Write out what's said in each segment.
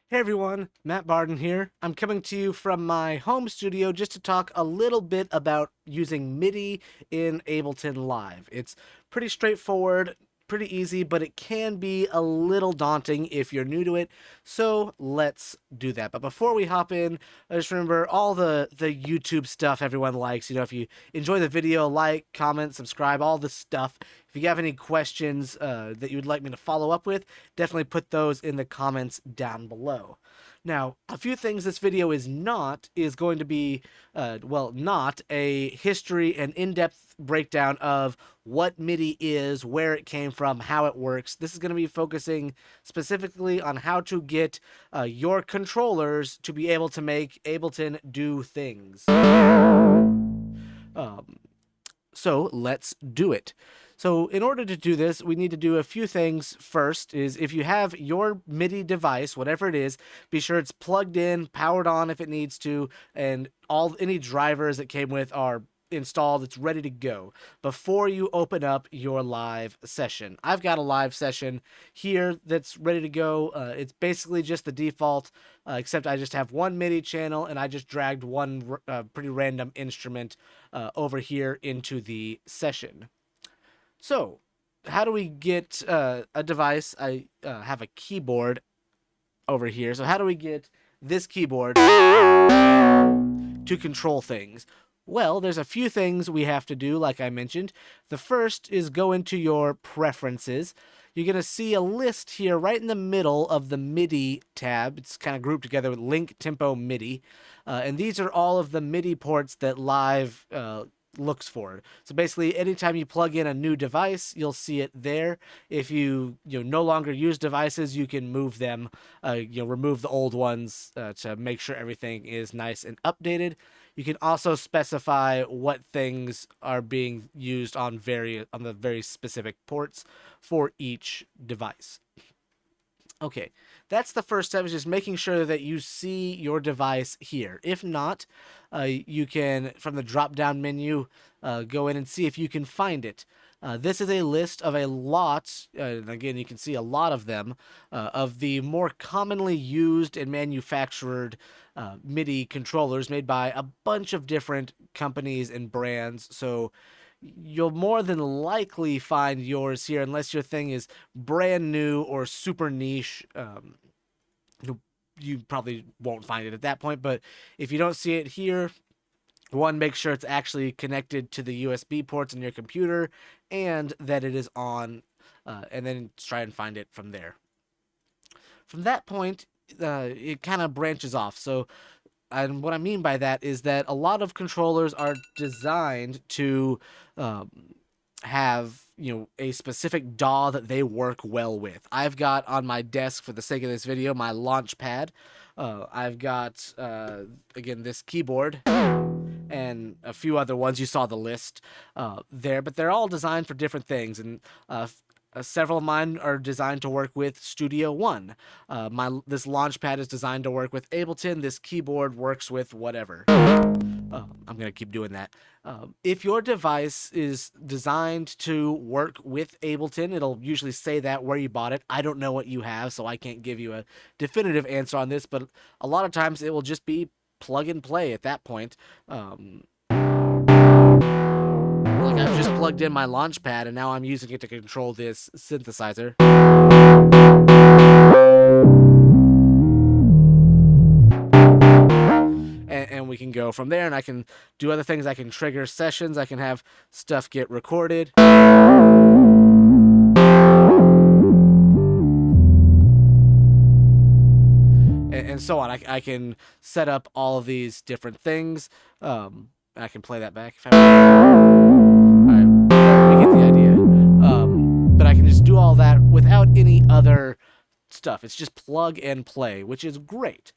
Hey everyone, Matt Barden here. I'm coming to you from my home studio just to talk a little bit about using MIDI in Ableton Live. It's pretty straightforward, pretty easy, but it can be a little daunting if you're new to it. So let's do that. But before we hop in, just remember all the YouTube stuff everyone likes. If you enjoy the video, like, comment, subscribe, all this stuff. If you have any questions that you would like me to follow up with, definitely put those in the comments down below. Now, a few things this video is going to be, not a history and in-depth breakdown of what MIDI is, where it came from, how it works. This is going to be focusing specifically on how to get your controllers to be able to make Ableton do things. So let's do it. So in order to do this, we need to do a few things. First is if you have your MIDI device, whatever it is, be sure it's plugged in, powered on if it needs to, and any drivers that came with are installed. It's ready to go before you open up your live session. I've got a live session here that's ready to go. It's basically just the default, except I just have one MIDI channel and I just dragged one pretty random instrument over here into the session. So, how do we get a device? I have a keyboard over here. So, how do we get this keyboard to control things? Well, there's a few things we have to do, like I mentioned. The first is go into your preferences. You're going to see a list here right in the middle of the MIDI tab. It's kind of grouped together with Link, Tempo, MIDI. And these are all of the MIDI ports that Live looks for. So basically, anytime you plug in a new device, you'll see it there. If you no longer use devices, you can move them. Remove the old ones to make sure everything is nice and updated. You can also specify what things are being used on the very specific ports for each device. Okay, that's the first step, is just making sure that you see your device here. If not, you can, from the drop-down menu, go in and see if you can find it. This is a list of a lot, again, you can see a lot of them, of the more commonly used and manufactured MIDI controllers made by a bunch of different companies and brands. So you'll more than likely find yours here, unless your thing is brand new or super niche. You probably won't find it at that point, but if you don't see it here, one, make sure it's actually connected to the USB ports in your computer and that it is on, and then try and find it from there. From that point, it kind of branches off. So, and what I mean by that is that a lot of controllers are designed to have a specific DAW that they work well with. I've got on my desk, for the sake of this video, my launch pad. I've got again this keyboard and a few other ones. You saw the list there, but they're all designed for different things, and several of mine are designed to work with Studio One. This Launchpad is designed to work with Ableton. This keyboard works with whatever. I'm going to keep doing that. If your device is designed to work with Ableton, it'll usually say that where you bought it. I don't know what you have, so I can't give you a definitive answer on this, but a lot of times it will just be plug and play at that point. Like I've just plugged in my Launchpad and now I'm using it to control this synthesizer. And we can go from there, and I can do other things. I can trigger sessions. I can have stuff get recorded. And so on. I can set up all of these different things. I can play that back if I want. Alright, we get the idea. But I can just do all that without any other stuff. It's just plug and play, which is great.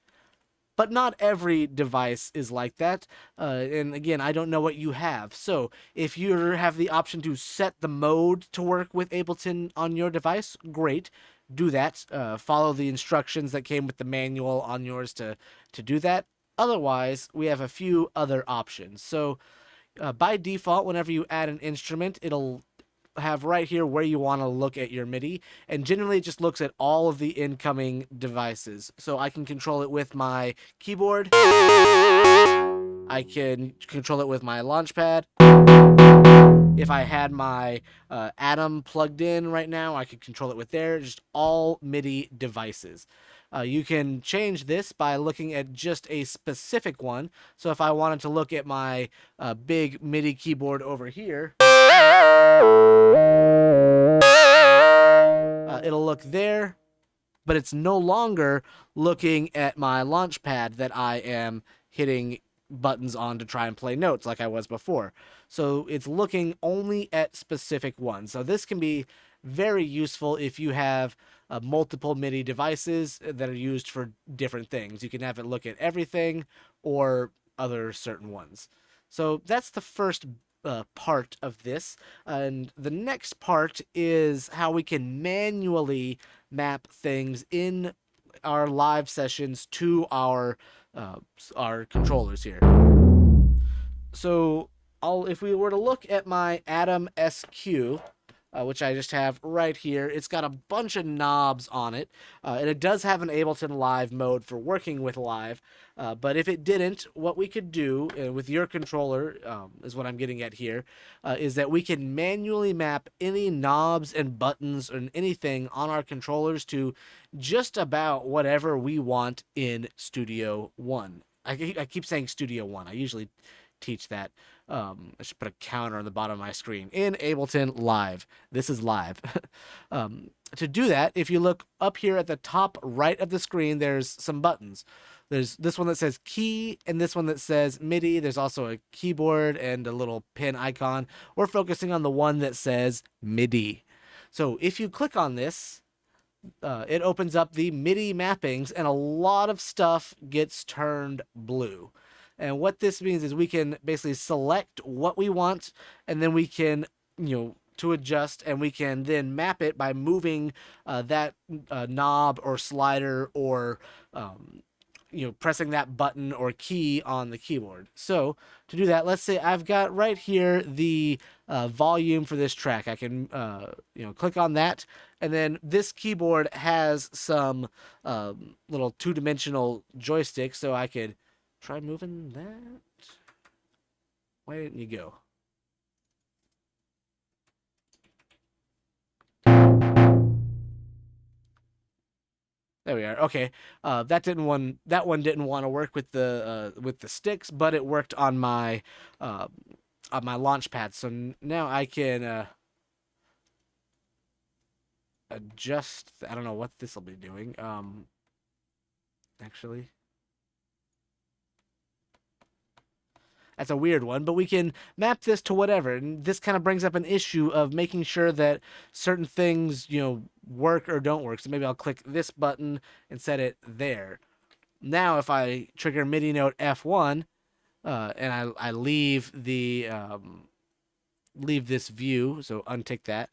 But not every device is like that. And again, I don't know what you have. So if you have the option to set the mode to work with Ableton on your device, great. Do that. Follow the instructions that came with the manual on yours to do that. Otherwise, we have a few other options. So by default, whenever you add an instrument, it'll have right here where you want to look at your MIDI, and generally it just looks at all of the incoming devices. So I can control it with my keyboard, I can control it with my launchpad. If I had my Atom plugged in right now, I could control it with there. Just all MIDI devices. You can change this by looking at just a specific one. So if I wanted to look at my big MIDI keyboard over here, it'll look there, but it's no longer looking at my launch pad that I am hitting buttons on to try and play notes like I was before. So it's looking only at specific ones. So this can be very useful if you have multiple MIDI devices that are used for different things. You can have it look at everything or other certain ones. So that's the first part of this. And the next part is how we can manually map things in our live sessions to our controllers here. So if we were to look at my Atom SQ, which I just have right here, it's got a bunch of knobs on it, and it does have an Ableton Live mode for working with Live. But if it didn't, what we could do with your controller, is what I'm getting at here, is that we can manually map any knobs and buttons and anything on our controllers to just about whatever we want in Studio One. I keep saying Studio One. I usually teach that. I should put a counter on the bottom of my screen. In Ableton Live. This is live. To do that, if you look up here at the top right of the screen, there's some buttons. There's this one that says key and this one that says MIDI. There's also a keyboard and a little pin icon. We're focusing on the one that says MIDI. So if you click on this, it opens up the MIDI mappings and a lot of stuff gets turned blue. And what this means is we can basically select what we want, and then we can, to adjust, and we can then map it by moving that knob or slider or, pressing that button or key on the keyboard. So to do that, let's say I've got right here the volume for this track. I can, click on that, and then this keyboard has some little two-dimensional joysticks, so I could try moving that. Why didn't you go? There we are. Okay, that one didn't want to work with the sticks, but it worked on my launch pad. So now I can adjust. I don't know what this will be doing. Actually. That's a weird one, but we can map this to whatever. And this kind of brings up an issue of making sure that certain things, work or don't work. So maybe I'll click this button and set it there. Now, if I trigger MIDI note F1, and I leave the leave this view, so untick that,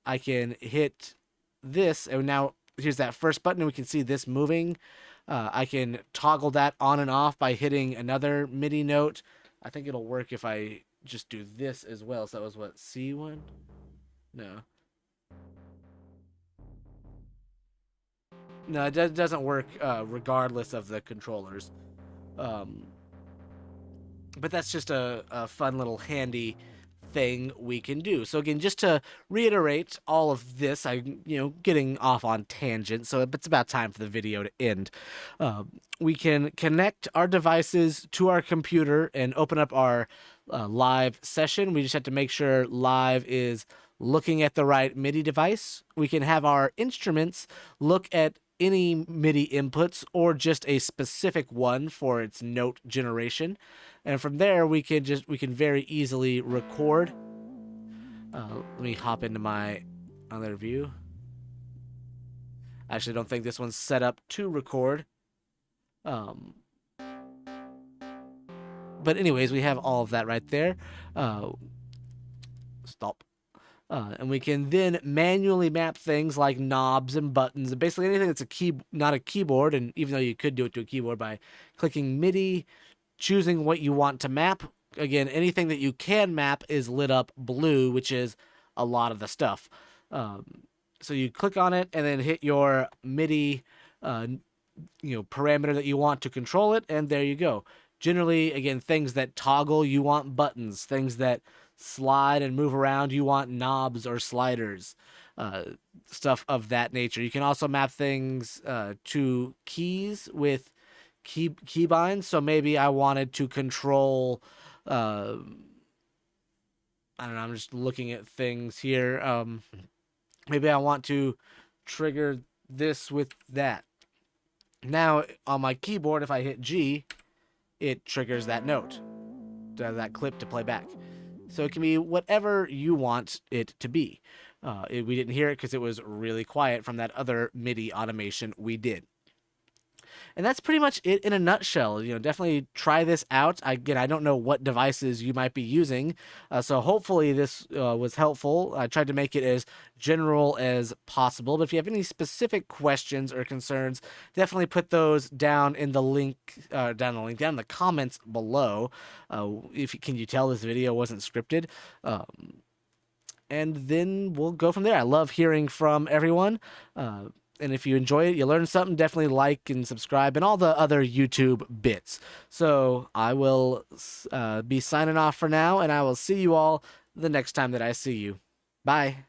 I can hit this, and now here's that first button, and we can see this moving. I can toggle that on and off by hitting another MIDI note. I think it'll work if I just do this as well. So that was what, C1? No. No, it doesn't work regardless of the controllers. But that's just a fun little handy thing we can do. So again, just to reiterate all of this, I'm getting off on tangent, so it's about time for the video to end. We can connect our devices to our computer and open up our live session. We just have to make sure live is looking at the right MIDI device. We can have our instruments look at any MIDI inputs or just a specific one for its note generation. And from there, we can very easily record. Let me hop into my other view. I actually don't think this one's set up to record. But anyways, we have all of that right there. Stop. And we can then manually map things like knobs and buttons and basically anything that's not a keyboard. And even though you could do it to a keyboard by clicking MIDI, choosing what you want to map. Again, anything that you can map is lit up blue, which is a lot of the stuff. So you click on it and then hit your MIDI parameter that you want to control it, and there you go. Generally, again, things that toggle, you want buttons. Things that slide and move around, you want knobs or sliders. Stuff of that nature. You can also map things to keys with keybinds. So maybe I wanted to control. I don't know. I'm just looking at things here. Maybe I want to trigger this with that. Now on my keyboard, if I hit G, it triggers that note, that clip to play back. So it can be whatever you want it to be. We didn't hear it because it was really quiet from that other MIDI automation we did. And that's pretty much it in a nutshell. Definitely try this out. Again, I don't know what devices you might be using, so hopefully this was helpful. I tried to make it as general as possible, but if you have any specific questions or concerns, definitely put those down in the link, down in the comments below. Can you tell this video wasn't scripted? And then we'll go from there. I love hearing from everyone. And if you enjoy it, you learn something, definitely like and subscribe and all the other YouTube bits. So I will be signing off for now, and I will see you all the next time that I see you. Bye.